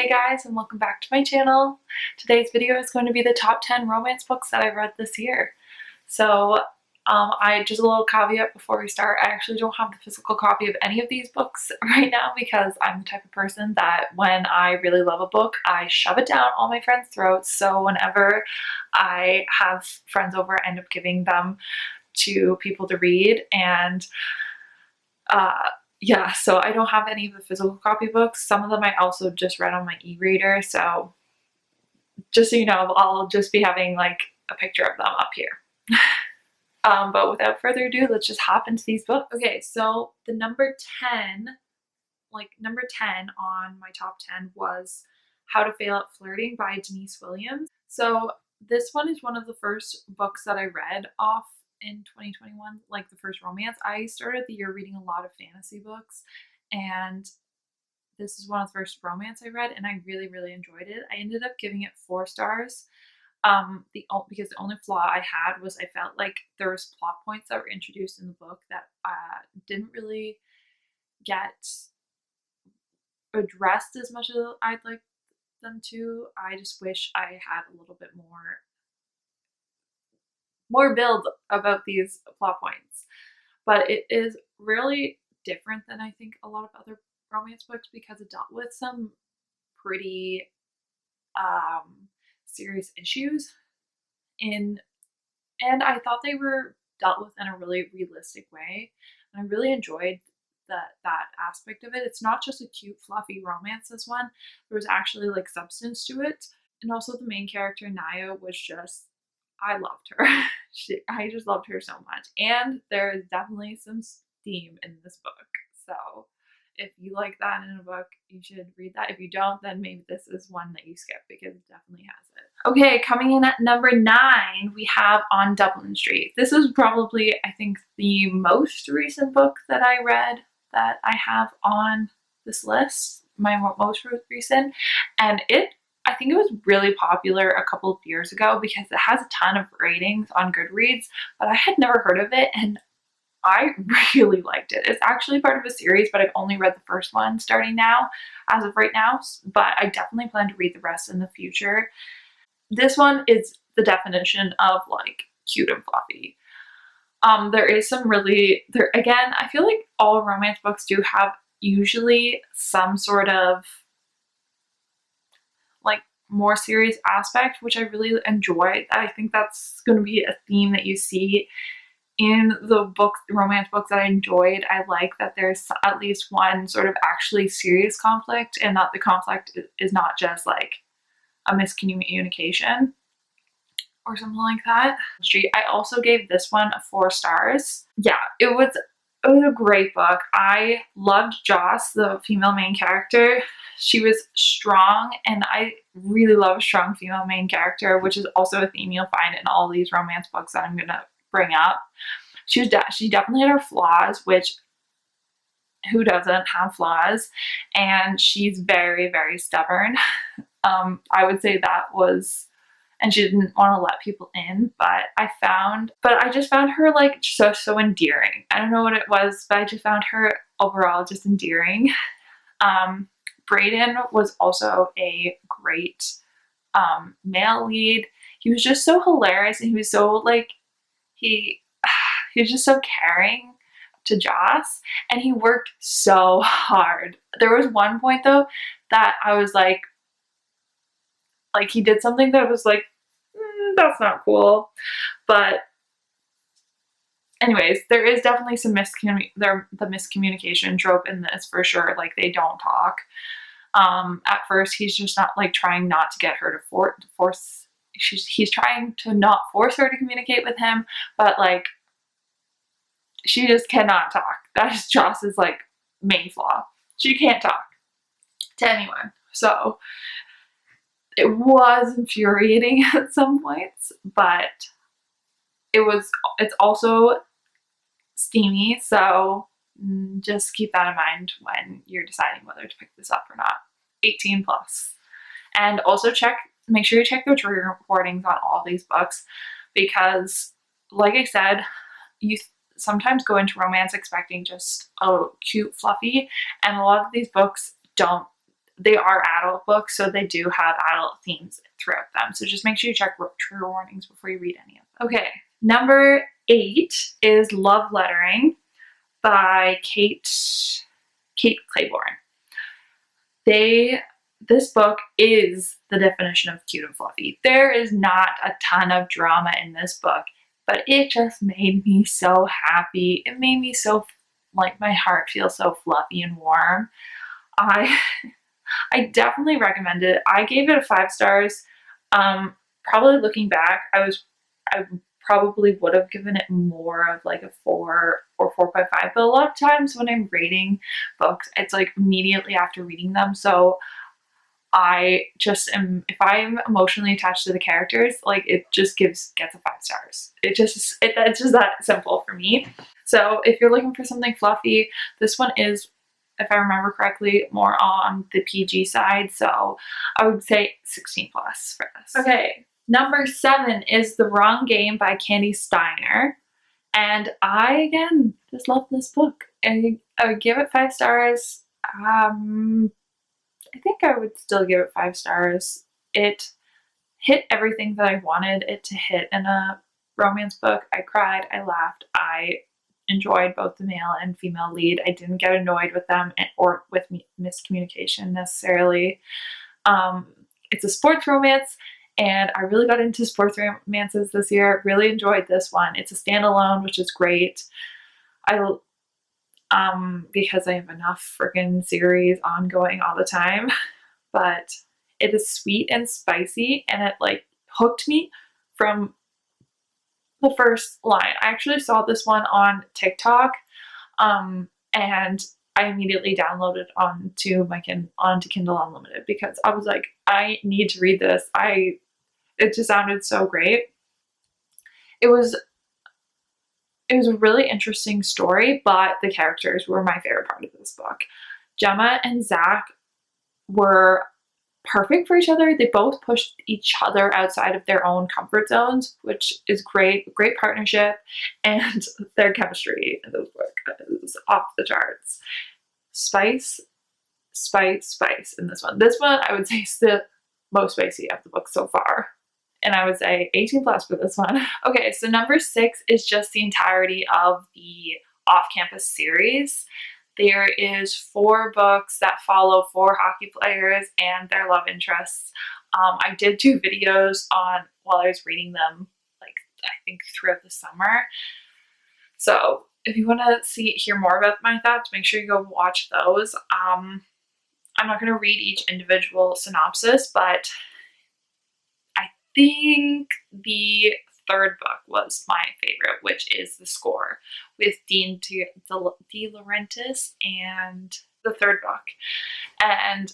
Hey guys, and welcome back to my channel. Today's video is going to be the top 10 romance books that I read this year. So I just a little caveat before we start, I actually don't have the physical copy of any of these books right now because I'm the type of person that when I really love a book, I shove it down all my friends' throats. So whenever I have friends over, I end up giving them to people to read, and yeah, so I don't have any of the physical copy books. Some of them I also just read on my e-reader, so just so you know, I'll just be having like a picture of them up here. But without further ado, let's just hop into these books. Okay, so the number 10 on my top 10 was How to Fail Out Flirting by Denise Williams. So this one is one of the first books that I read off in 2021, like the first romance. I started the year reading a lot of fantasy books, and this is one of the first romance I read, and I really enjoyed it. I ended up giving it 4 stars. Because the only flaw I had was I felt like there was plot points that were introduced in the book that didn't really get addressed as much as I'd like them to. I just wish I had a little bit more build about these plot points. But it is really different than I think a lot of other romance books because it dealt with some pretty serious issues and I thought they were dealt with in a really realistic way, and I really enjoyed that aspect of it. It's not just a cute fluffy romance, this one. There was actually like substance to it, and also the main character Naya was just, I loved her. I just loved her so much, and there is definitely some steam in this book, so if you like that in a book, you should read that. If you don't, then maybe this is one that you skip because it definitely has it. Okay, coming in at number 9, we have On Dublin Street. This is probably, I think, the most recent book that I read that I have on this list, my most recent, and I think it was really popular a couple of years ago because it has a ton of ratings on Goodreads, but I had never heard of it, and I really liked it. It's actually part of a series, but I've only read the first one starting now, as of right now, but I definitely plan to read the rest in the future. This one is the definition of like cute and fluffy. There is some again, I feel like all romance books do have usually some sort of like more serious aspect, which I really enjoy. I think that's going to be a theme that you see in the romance books that I enjoyed. I like that there's at least one sort of actually serious conflict, and that the conflict is not just like a miscommunication or something like that. I also gave this one 4 stars. Yeah, it was a great book. I loved Joss, the female main character. She was strong, and I really love a strong female main character, which is also a theme you'll find in all these romance books that I'm gonna bring up. She definitely had her flaws, which who doesn't have flaws, and she's very stubborn. I would say that was, and she didn't want to let people in, but I just found her like so endearing. I don't know what it was, but I just found her overall just endearing. Brayden was also a great male lead. He was just so hilarious, and he was so like he was just so caring to Joss, and he worked so hard. There was one point though that I was like he did something that was like, that's not cool. But anyways, there is definitely some the miscommunication trope in this for sure. Like, they don't talk. At first, he's just not like trying not to get her to force. He's trying to not force her to communicate with him, but like she just cannot talk. That is Joss's like main flaw. She can't talk to anyone. So it was infuriating at some points, but it's also steamy, so just keep that in mind when you're deciding whether to pick this up or not. 18 plus. And also make sure you check the trigger warnings on all these books, because like I said, you sometimes go into romance expecting just cute fluffy, and a lot of these books don't they are adult books, so they do have adult themes throughout them. So just make sure you check trigger warnings before you read any of them. Okay, number 8 is Love Lettering by Kate Claiborne. This book is the definition of cute and fluffy. There is not a ton of drama in this book, but it just made me so happy. It made me so, like, my heart feels so fluffy and warm. I definitely recommend it. I gave it a 5 stars. Probably looking back, I probably would have given it more of like a 4 or 4.5, but a lot of times when I'm rating books, it's like immediately after reading them. So I just am, if I'm emotionally attached to the characters, like, it just gets a 5 stars. It's just that simple for me. So if you're looking for something fluffy, this one is, if I remember correctly, more on the PG side. So I would say 16 plus for this. Okay, number 7 is The Wrong Game by Candy Steiner. And I, again, just love this book. And I would give it 5 stars. I think I would still give it 5 stars. It hit everything that I wanted it to hit in a romance book. I cried, I laughed, I enjoyed both the male and female lead. I didn't get annoyed with them or with miscommunication necessarily. It's a sports romance, and I really got into sports romances this year. Really enjoyed this one. It's a standalone, which is great. Because I have enough freaking series ongoing all the time, but it is sweet and spicy, and it like hooked me from the first line. I actually saw this one on TikTok, and I immediately downloaded onto Kindle Unlimited because I was like, I need to read this. It just sounded so great. It was a really interesting story, but the characters were my favorite part of this book. Gemma and Zach were perfect for each other. They both pushed each other outside of their own comfort zones, which is great. Great partnership, and their chemistry in this book is off the charts. Spice in this one. This one I would say is the most spicy of the book so far. And I would say 18 plus for this one. Okay, so number 6 is just the entirety of the off-campus series. There is 4 books that follow 4 hockey players and their love interests. I did 2 videos while I was reading them, like, I think throughout the summer. So if you want to hear more about my thoughts, make sure you go watch those. I'm not going to read each individual synopsis, but I think the 3rd book was my favorite, which is The Score with Dean De Laurentiis, and the 3rd book. And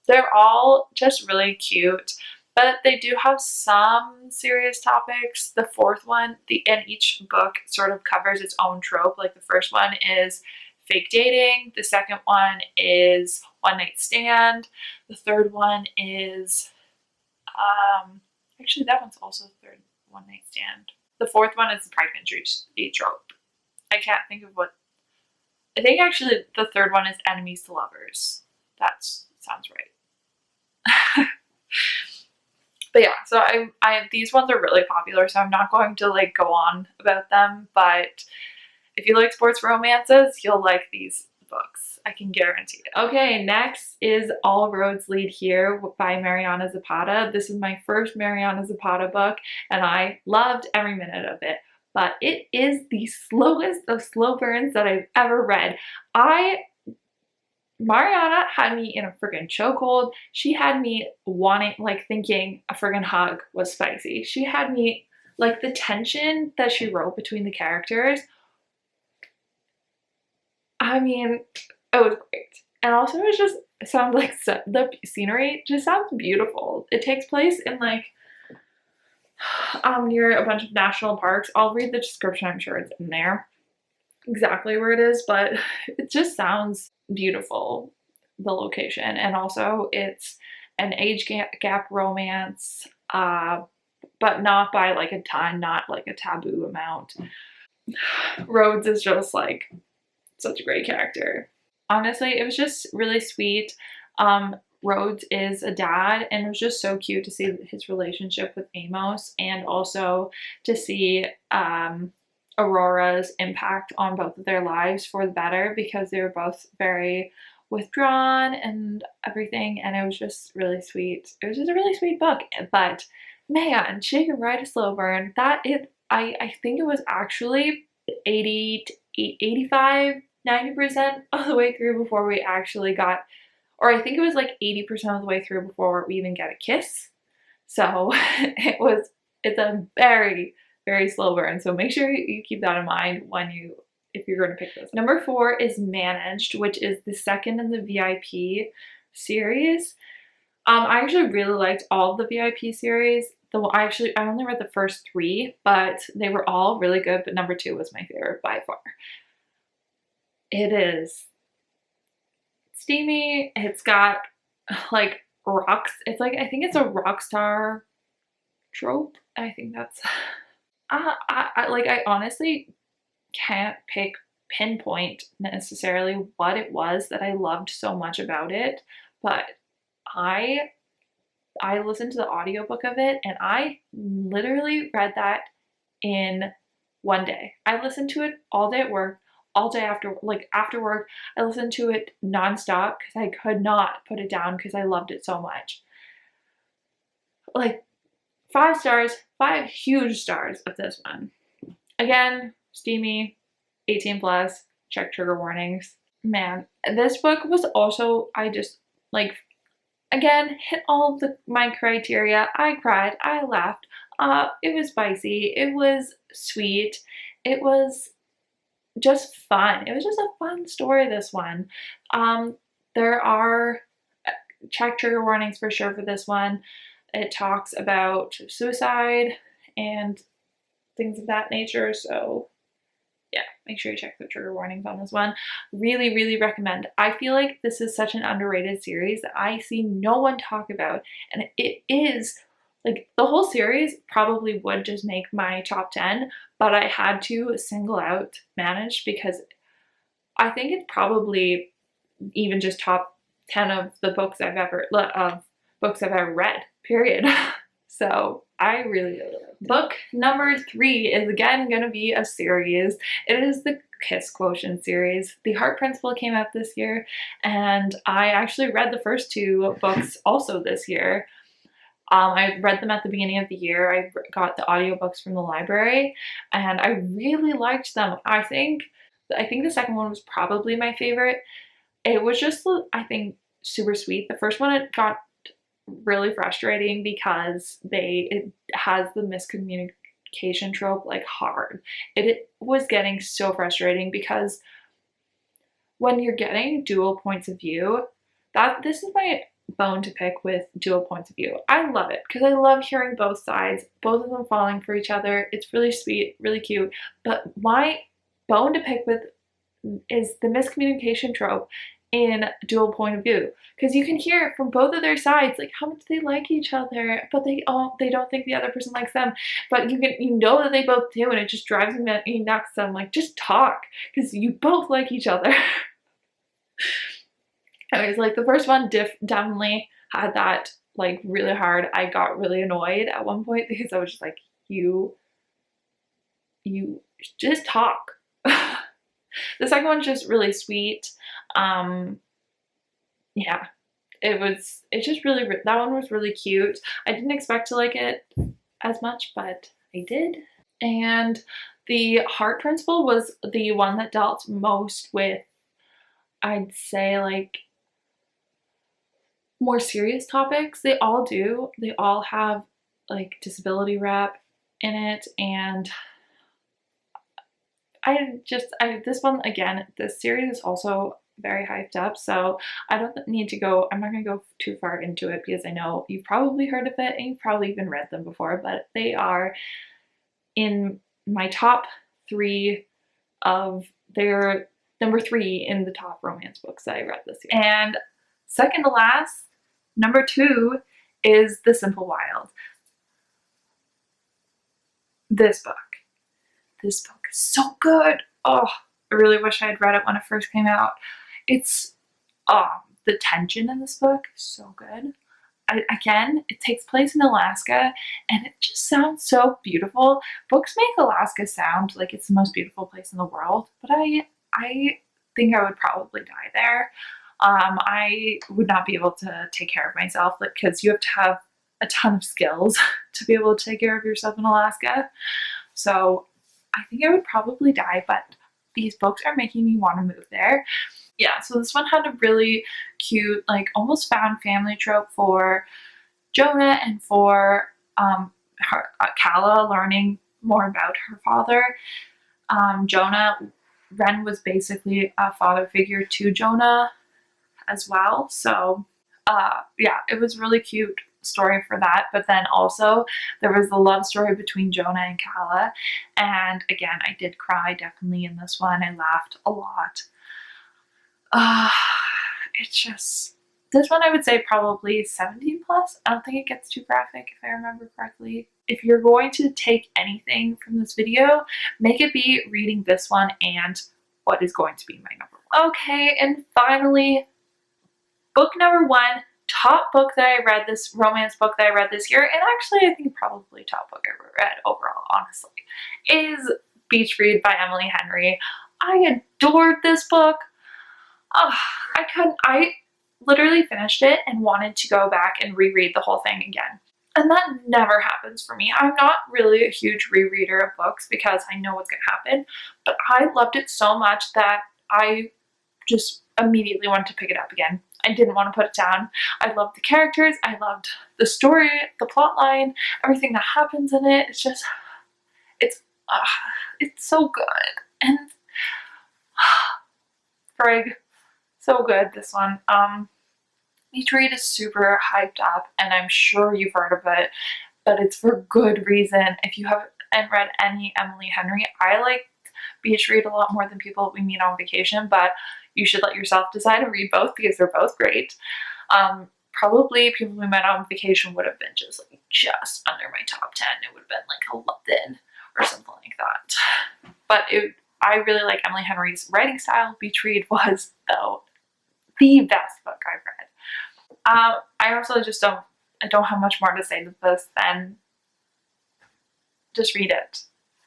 they're all just really cute, but they do have some serious topics. The 4th one, and each book sort of covers its own trope. Like the first one is fake dating. The second one is one night stand. The 3rd one is actually, that one's also the 3rd one night stand. The 4th one is the pregnancy trope. I can't think of what. I think actually the 3rd one is enemies to lovers. That sounds right. But yeah, so these ones are really popular, so I'm not going to like go on about them. But if you like sports romances, you'll like these books. I can guarantee it. Okay, next is All Roads Lead Here by Mariana Zapata. This is my first Mariana Zapata book, and I loved every minute of it. But it is the slowest of slow burns that I've ever read. Mariana had me in a friggin' chokehold. She had me thinking a friggin' hug was spicy. She had me, like, the tension that she wrote between the characters. I mean, it was great. And also it sounds like the scenery just sounds beautiful. It takes place in like near a bunch of national parks. I'll read the description, I'm sure it's in there exactly where it is, but it just sounds beautiful, the location. And also it's an age gap romance, but not by like a ton, not like a taboo amount. Rhodes is just like such a great character. Honestly, it was just really sweet. Rhodes is a dad, and it was just so cute to see his relationship with Amos, and also to see Aurora's impact on both of their lives for the better, because they were both very withdrawn and everything, and it was just really sweet. It was just a really sweet book. But man, She Can Ride a Slow Burn, I think it was actually 80 to 85, 90% of the way through before we actually got, or I think it was like 80% of the way through before we even get a kiss. So it's a very, very slow burn. So make sure you keep that in mind if you're going to pick this. Number 4 is Managed, which is the second in the VIP series. I actually really liked all of the VIP series. I only read the first 3, but they were all really good, but number 2 was my favorite by far. It is steamy. It's got like rocks. It's like, I think it's a rock star trope. I think that's I honestly can't pinpoint necessarily what it was that I loved so much about it, but I listened to the audiobook of it, and I literally read that in one day. I listened to it all day at work, all day after work. I listened to it nonstop because I could not put it down because I loved it so much. Like 5 stars, 5 huge stars of this one. Again, steamy, 18 plus, check trigger warnings. Man, this book was also, I just like, again, hit all of my criteria. I cried, I laughed, it was spicy, it was sweet, it was just fun. It was just a fun story, this one. There are check trigger warnings for sure for this one. It talks about suicide and things of that nature, so yeah, make sure you check the trigger warnings on this one. Really, really recommend. I feel like this is such an underrated series that I see no one talk about, and it is, like, the whole series probably would just make my top 10, but I had to single out Managed because I think it's probably even just top 10 of the books I've ever read, period. So I really, really liked it. Book number 3 is again going to be a series. It is the Kiss Quotient series. The Heart Principle came out this year, and I actually read the first 2 books also this year. I read them at the beginning of the year. I got the audiobooks from the library, and I really liked them. I think the second one was probably my favorite. It was just, I think, super sweet. The first one, it got really frustrating because it has the miscommunication trope like hard. It was getting so frustrating because when you're getting dual points of view, this is my bone to pick with dual points of view. I love it because I love hearing both sides, both of them falling for each other. It's really sweet, really cute. But my bone to pick with is the miscommunication trope in dual point of view, because you can hear from both of their sides like how much they like each other, but they don't think the other person likes them, but you know that they both do, and it just drives me nuts. I'm like, just talk, because you both like each other. Anyways, like the first one definitely had that like really hard. I got really annoyed at one point because I was just like, you just talk. The second one's just really sweet. Yeah, it's just really, that one was really cute. I didn't expect to like it as much, but I did. And the Heart Principle was the one that dealt most with, I'd say, like, more serious topics. They all do. They all have like disability rep in it, and this one, again, this series is also very hyped up, so I'm not going to go too far into it because I know you've probably heard of it and you've probably even read them before, but they are in my top 3 of their number 3 in the top romance books that I read this year. And second to last, number 2 is The Simple Wild. This book is so good. Oh, I really wish I had read it when it first came out. It's the tension in this book is so good. Again, it takes place in Alaska and it just sounds so beautiful. Books make Alaska sound like it's the most beautiful place in the world, but I think I would probably die there. I would not be able to take care of myself, like, because you have to have a ton of skills to be able to take care of yourself in Alaska. So I think I would probably die, but these books are making me want to move there. Yeah, so this one had a really cute, like almost found family trope for Jonah and for Calla learning more about her father. Jonah, Ren was basically a father figure to Jonah as well. So yeah, it was really cute story for that. But then also there was the love story between Jonah and Calla. And again, I did cry definitely in this one. I laughed a lot. It's just, this one I would say probably 17 plus. I don't think it gets too graphic if I remember correctly. If you're going to take anything from this video, make it be reading this one and what is going to be my number one. Okay, and finally, book number one, top book that I read this, romance book that I read this year, and actually I think probably top book I ever read overall, honestly, is Beach Read by Emily Henry. I adored this book. Oh, I literally finished it and wanted to go back and reread the whole thing again. And that never happens for me. I'm not really a huge rereader of books because I know what's going to happen, but I loved it so much that I just immediately wanted to pick it up again. I didn't want to put it down. I loved the characters. I loved the story, the plot line, everything that happens in it. It's just, it's so good. And Frig, so good, this one. Beach Read is super hyped up, and I'm sure you've heard of it, but it's for good reason. If you haven't read any Emily Henry, I like Beach Read a lot more than people we meet on vacation, but you should let yourself decide and read both because they're both great. Probably people we met on vacation would have been just under my top 10. It would have been like 11 or something like that. But I really like Emily Henry's writing style. Beach Read was, though, the best book I've read. I also just I don't have much more to say to this than just read it.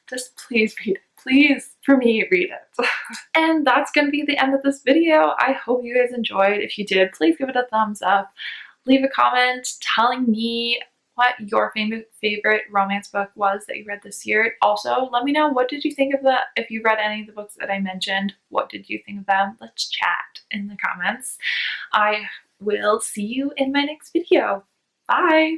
Just please read it. Please, for me, read it. And that's going to be the end of this video. I hope you guys enjoyed. If you did, please give it a thumbs up. Leave a comment telling me what your favorite romance book was that you read this year. Also, let me know, what did you think of if you read any of the books that I mentioned, what did you think of them? Let's chat in the comments. I will see you in my next video. Bye!